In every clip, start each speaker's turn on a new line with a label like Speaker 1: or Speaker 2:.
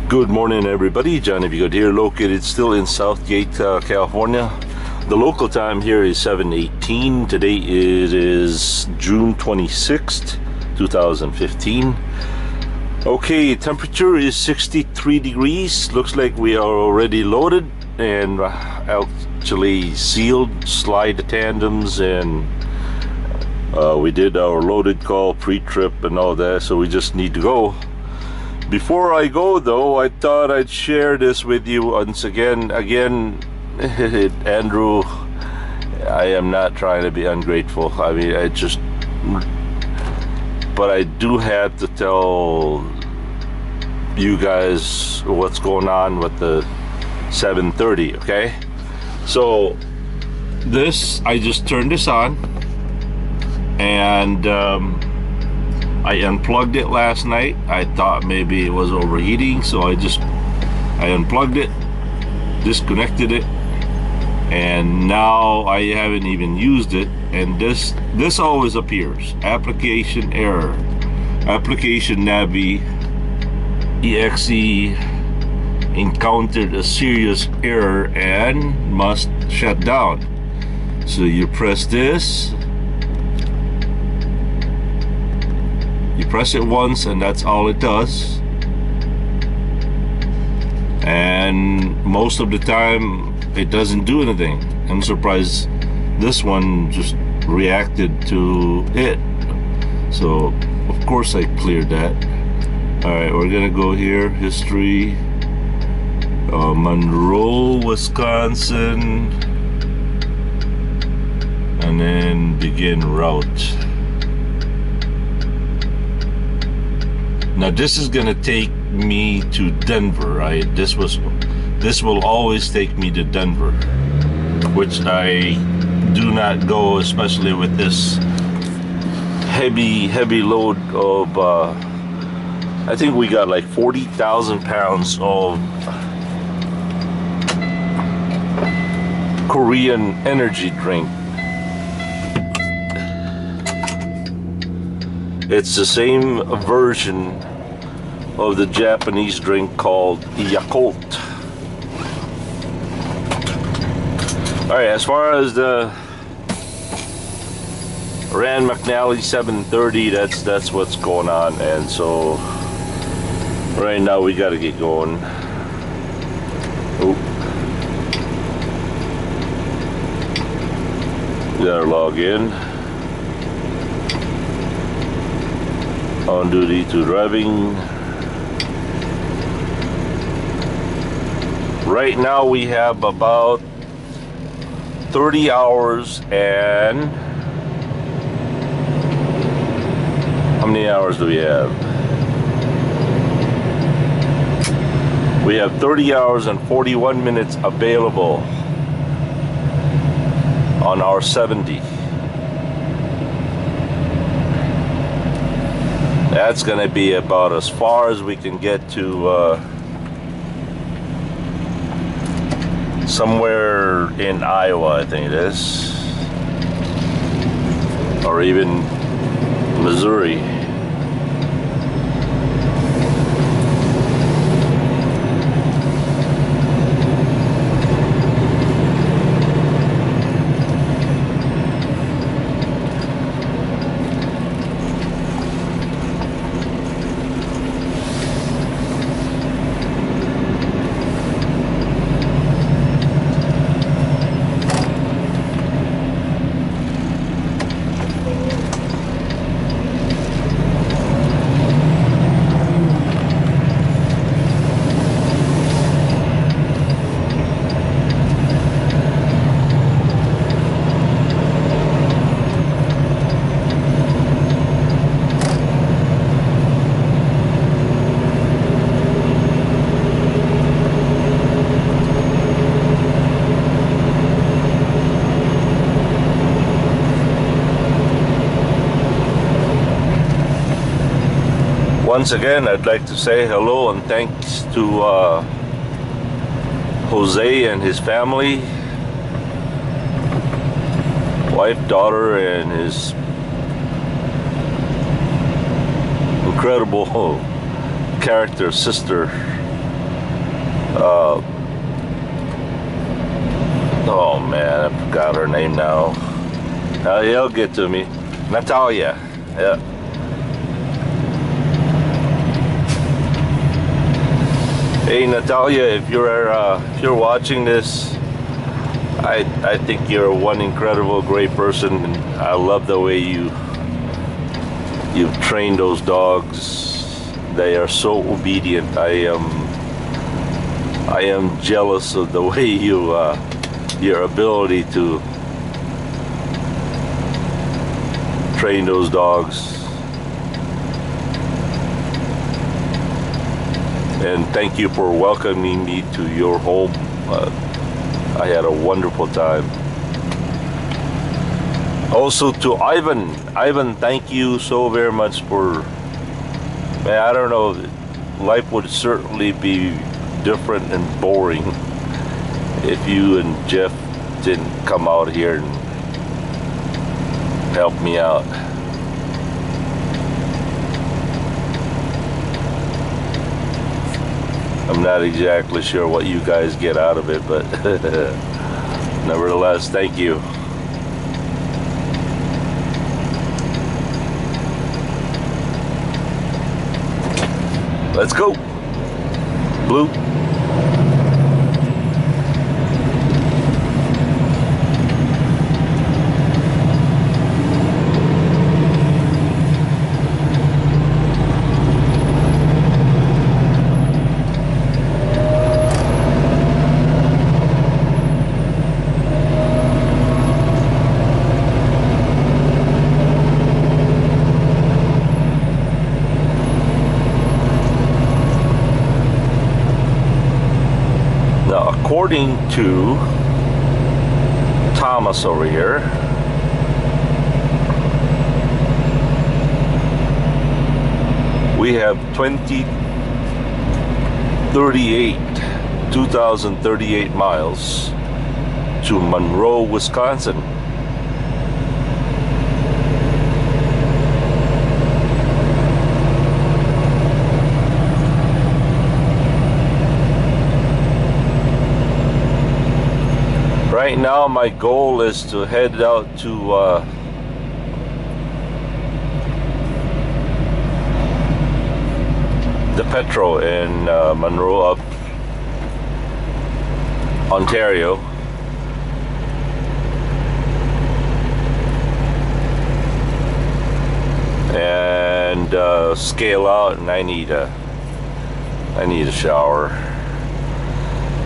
Speaker 1: Good morning, everybody. Johnny B. Good here, located still in Southgate, California. The local time here is 7:18. Today is June 26th, 2015. Okay, temperature is 63 degrees. Looks like we are already loaded and actually sealed, slide the tandems, and we did our loaded call pre-trip and all that, so we just need to go. Before I go though, I thought I'd share this with you once again. Andrew, I am not trying to be ungrateful. I mean, but I do have to tell you guys what's going on with the 730, okay? So this, I just turned this on, and I unplugged it last night. I thought maybe it was overheating, so I unplugged it, disconnected it, and now I haven't even used it, and this always appears: application error, application Navi exe encountered a serious error and must shut down. So you press this, you press it once, and that's all it does. And most of the time it doesn't do anything. I'm surprised this one just reacted to it. So of course I cleared that. Alright, we're gonna go here, history, Monroe, Wisconsin, and then begin route. Now this is gonna take me to Denver, right? This will always take me to Denver, which I do not go, especially with this heavy load of I think we got like 40,000 pounds of Korean energy drink. It's the same version of the Japanese drink called Yakult. Alright, as far as the Rand McNally 730, that's what's going on, and so right now we gotta get going. Oop. Gotta log in. On duty to driving. Right now we have about 30 hours and how many hours do we have? We have 30 hours and 41 minutes available on our 70. That's gonna be about as far as we can get to somewhere in Iowa, I think it is, or even Missouri. Once again, I'd like to say hello and thanks to Jose and his family, wife, daughter, and his incredible character sister Oh man, I forgot her name now. It'll get to me. Natalia. Yeah. Hey Natalia, if you're watching this, I think you're one incredible, great person, and I love the way you've trained those dogs. They are so obedient. I am jealous of the way your ability to train those dogs. And thank you for welcoming me to your home. I had a wonderful time. Also to Ivan. Ivan, thank you so very much for, man, I don't know, life would certainly be different and boring if you and Jeff didn't come out here and help me out. I'm not exactly sure what you guys get out of it, but nevertheless, thank you. Let's go. Blue. According to Thomas over here, we have 2,038 miles to Monroe, Wisconsin. Right now, my goal is to head out to the Petro in Monroe, up Ontario. And scale out, and I need a shower.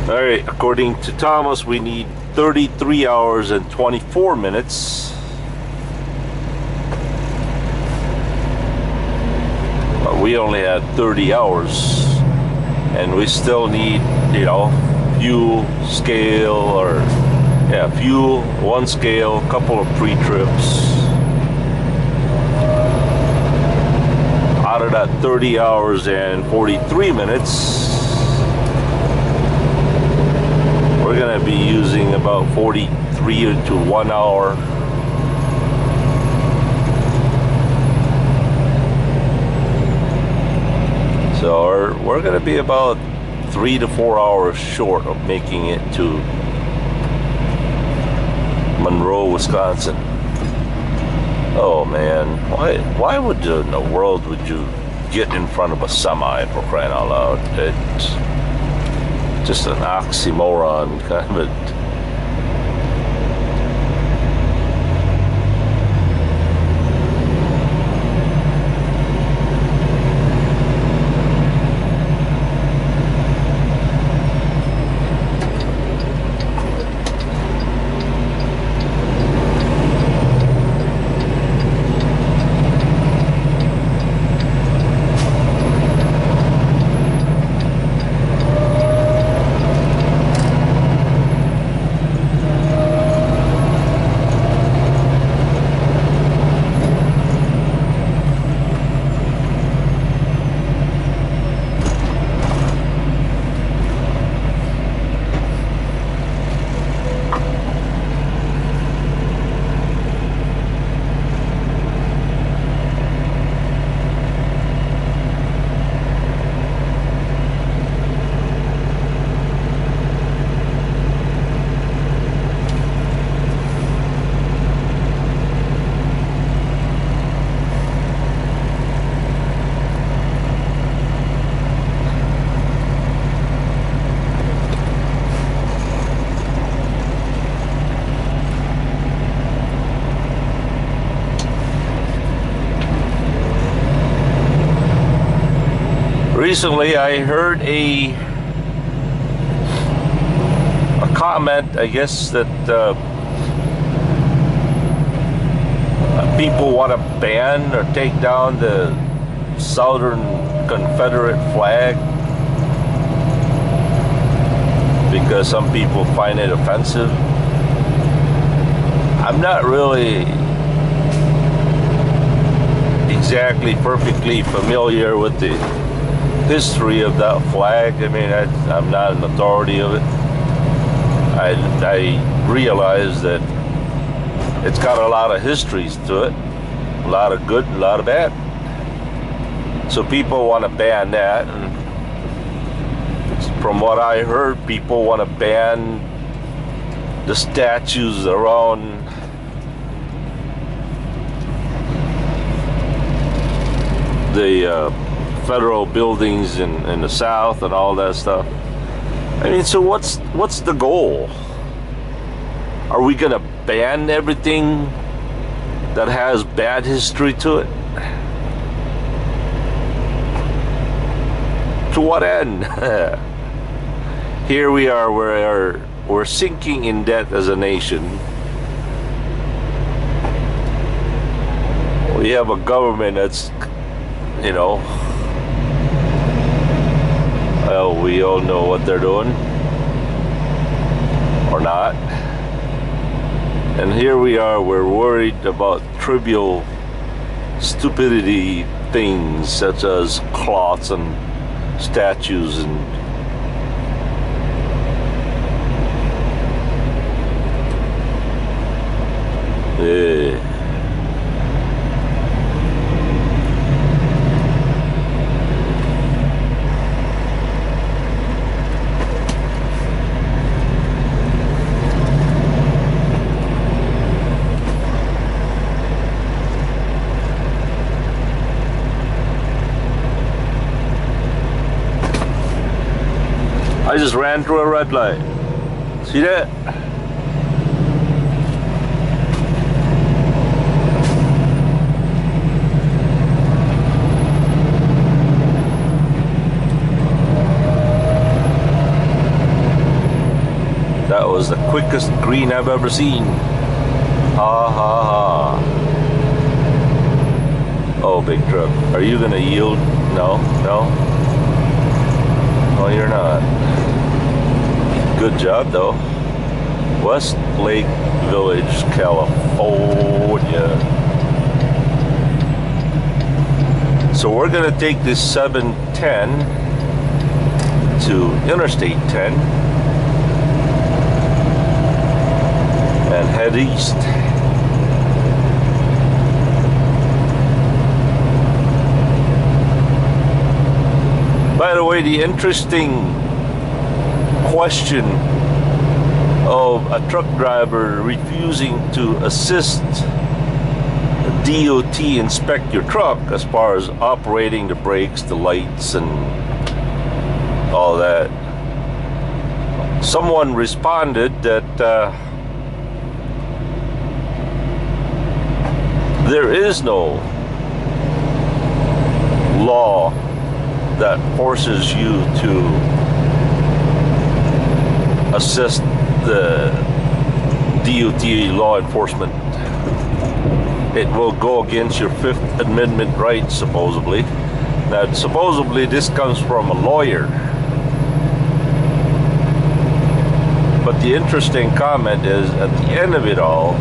Speaker 1: All right, according to Thomas, we need 33 hours and 24 minutes. But we only had 30 hours, and we still need, you know, fuel, scale, or yeah, fuel, one scale, couple of pre-trips. Out of that 30 hours and 43 minutes, we're going to be using about 43 to 1 hour. So we're going to be about 3 to 4 hours short of making it to Monroe, Wisconsin. Oh man, why would in the world would you get in front of a semi, for crying out loud? It's just an oxymoron, kind of a... recently I heard a comment, I guess, that people want to ban or take down the Southern Confederate flag because some people find it offensive. I'm not really exactly perfectly familiar with the history of that flag. I mean, I'm not an authority of it. I realize that it's got a lot of histories to it, a lot of good, a lot of bad. So people want to ban that, and from what I heard, people want to ban the statues around the federal buildings in the South and all that stuff. I mean, so what's the goal? Are we gonna ban everything that has bad history to it? To what end? Here we are, we're sinking in debt as a nation. We have a government that's, you know, well, we all know what they're doing, or not. And here we are, we're worried about trivial stupidity things such as cloths and statues and I just ran through a red light. See that? That was the quickest green I've ever seen. Ha ha ha. Oh, big truck. Are you gonna yield? No, no. No, you're not. Good job, though. West Lake Village, California. So we're gonna take this 710 to Interstate 10 and head east. By the way, the interesting question of a truck driver refusing to assist DOT inspect your truck as far as operating the brakes, the lights, and all that. Someone responded that there is no law that forces you to assist the DOT law enforcement. It will go against your Fifth Amendment rights, supposedly. Now, supposedly this comes from a lawyer. But the interesting comment is, at the end of it all,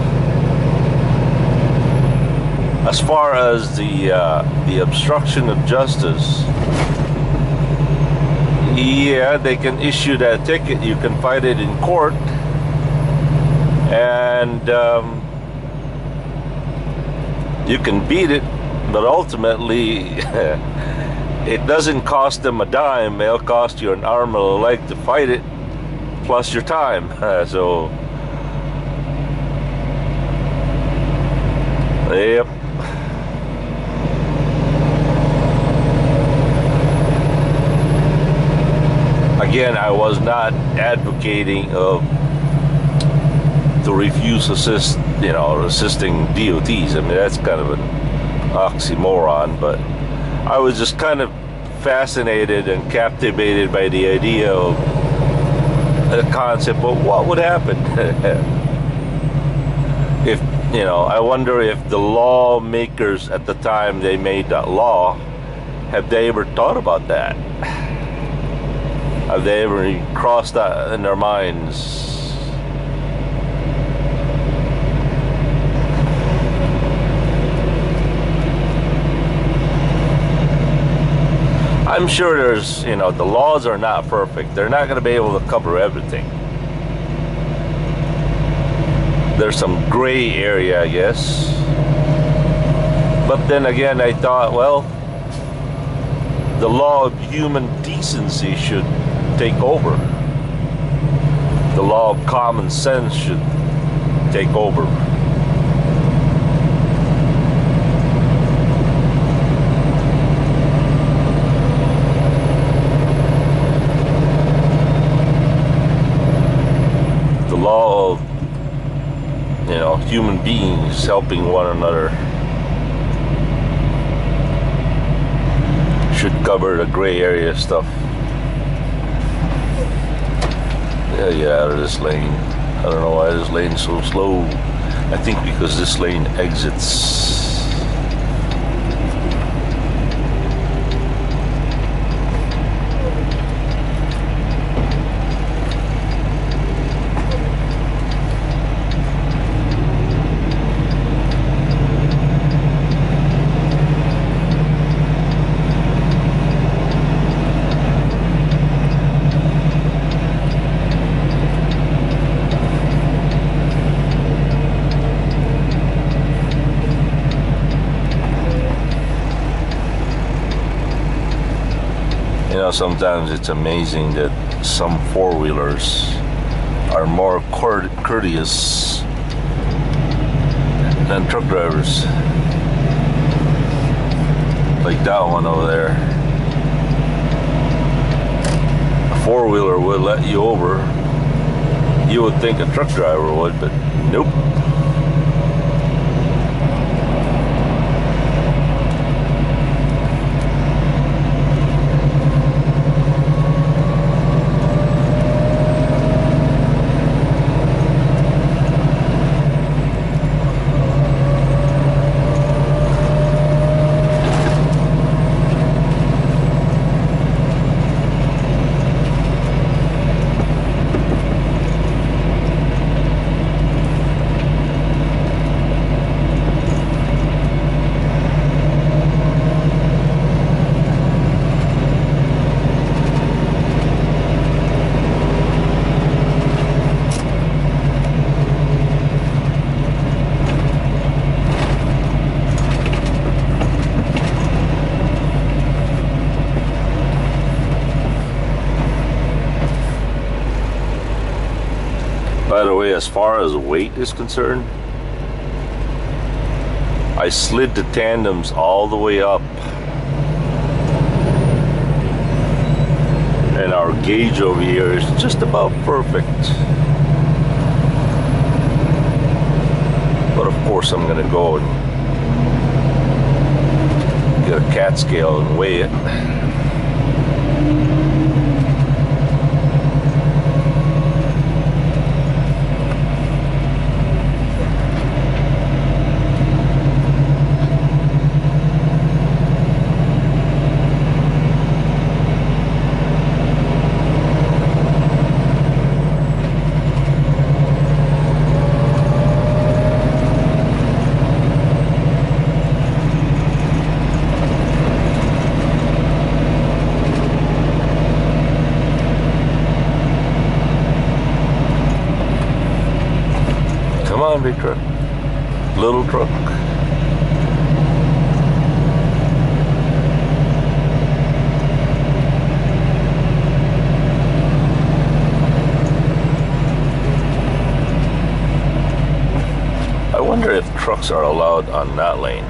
Speaker 1: as far as the obstruction of justice, yeah, they can issue that ticket. You can fight it in court, and you can beat it, but ultimately it doesn't cost them a dime. It'll cost you an arm and a leg to fight it, plus your time. So, yep. Again, I was not advocating of to refuse assisting DOTs. I mean, that's kind of an oxymoron, but I was just kind of fascinated and captivated by the idea of the concept of what would happen if, you know, I wonder if the lawmakers at the time they made that law, have they ever thought about that? Have they ever crossed that in their minds? I'm sure there's, you know, the laws are not perfect. They're not going to be able to cover everything. There's some gray area, I guess. But then again, I thought, well, the law of human decency should take over. The law of common sense should take over. The law of, you know, human beings helping one another should cover the gray area stuff. Yeah, get out of this lane. I don't know why this lane's so slow. I think because this lane exits. Sometimes it's amazing that some four-wheelers are more courteous than truck drivers. Like that one over there. A four-wheeler would let you over. You would think a truck driver would, but nope. By the way, as far as weight is concerned, I slid the tandems all the way up, and our gauge over here is just about perfect. But of course I'm gonna go and get a cat scale and weigh it. Come on, big truck. Little truck. I wonder if trucks are allowed on that lane.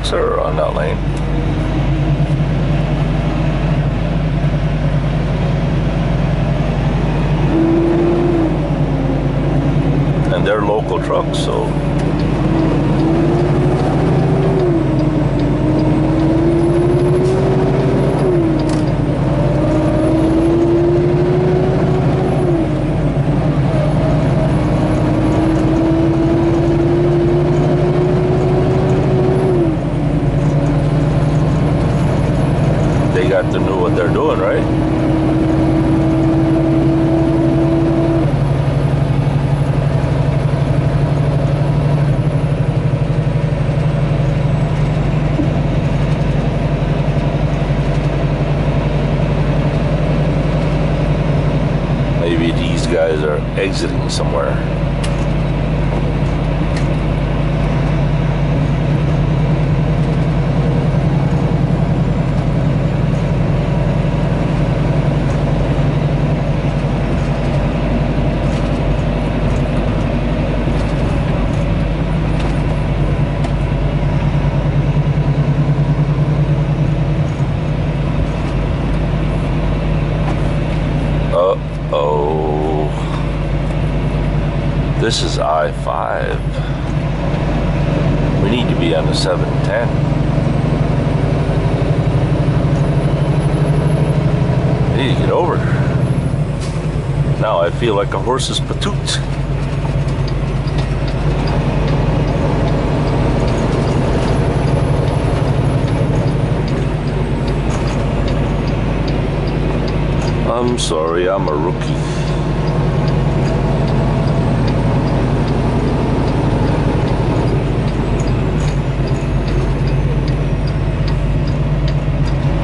Speaker 1: trucks are on that lane. And they're local trucks, so they got to know what they're doing, right? Maybe these guys are exiting somewhere. Uh-oh. This is I-5. We need to be on the 710. I need to get over. Now I feel like a horse's patoot. I'm sorry, I'm a rookie.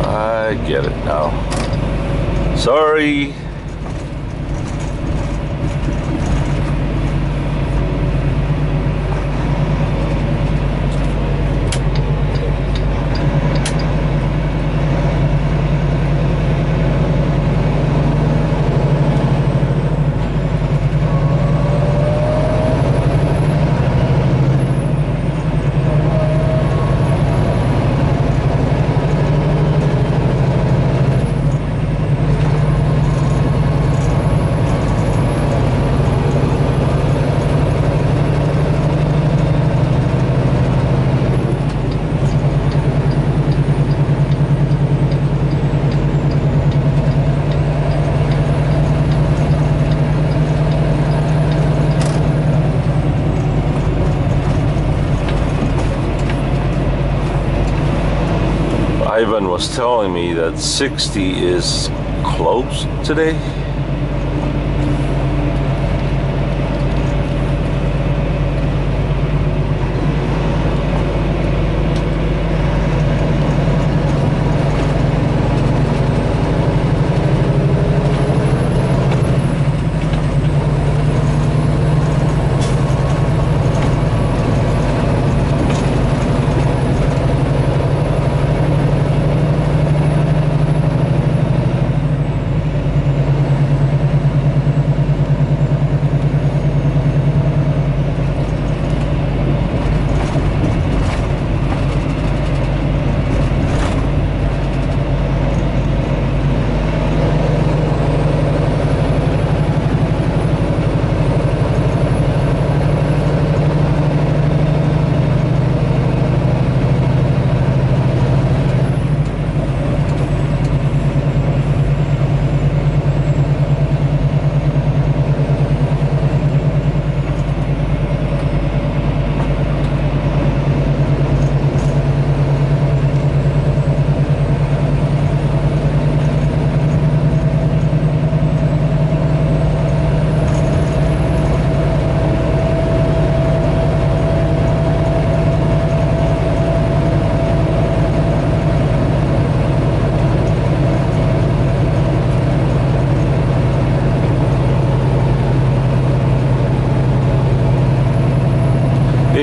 Speaker 1: I get it now. Sorry. Ivan was telling me that 60 is closed today.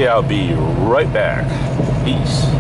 Speaker 1: I'll be right back. Peace.